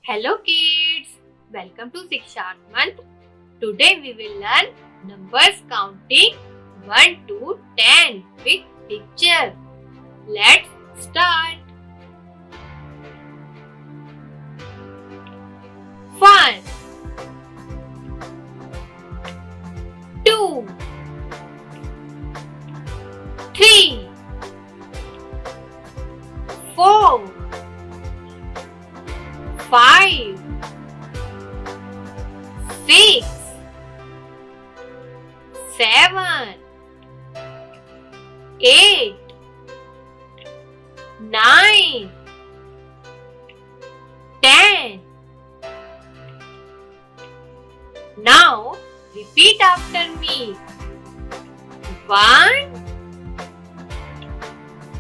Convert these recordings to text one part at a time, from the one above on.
Hello kids, welcome to Shiksharth Mantra. Today we will learn numbers counting 1 to 10 with picture. Let's start. 1 2 3 4 5 6 7 8 9 10. Now repeat after me. 1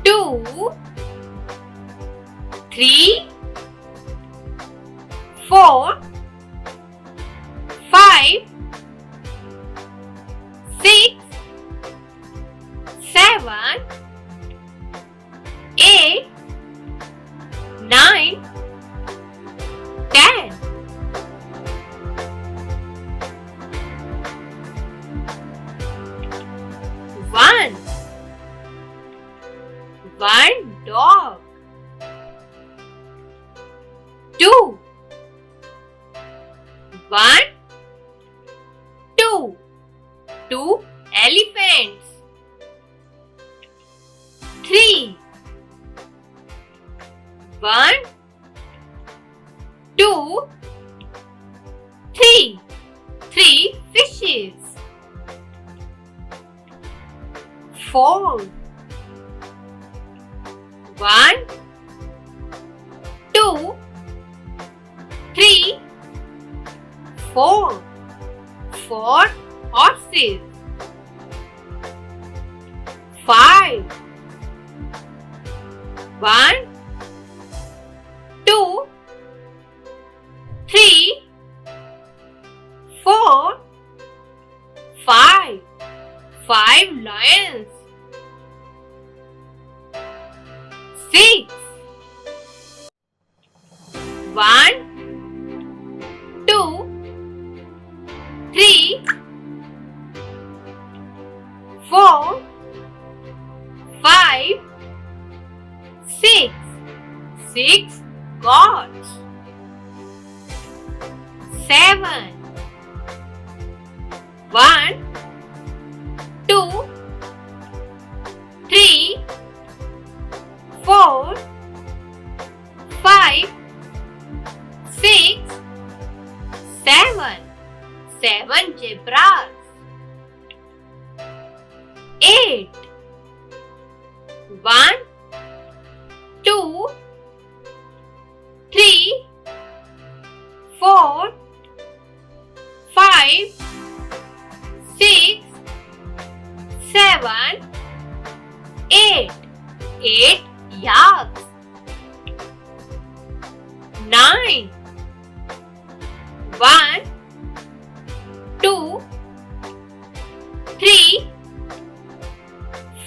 2 3 4 5 6 7 8 9 10. One dog. 2 1 2 2 elephants. 3 1 2 3 3 fishes. 4 1 2 3 4 4 horses. 5 1 2 3 4 5 5 lions. 6 1 2 3 4 5 6 6 goats. 7 1 2 3 4 5 6 7 7 zebras. 8 1 2 3 4 5 6 7 8 8 yaks. 9 1 2 3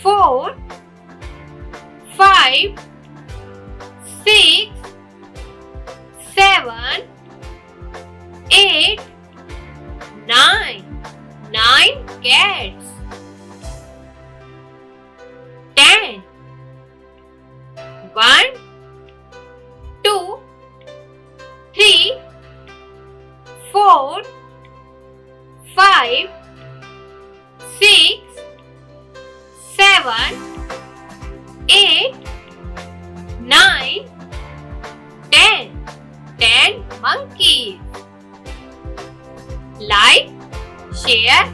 4 5 6 7 8 9 9 cats. 10 1 2 3 4 5 6 7 8 9 10 10 monkeys. Like, share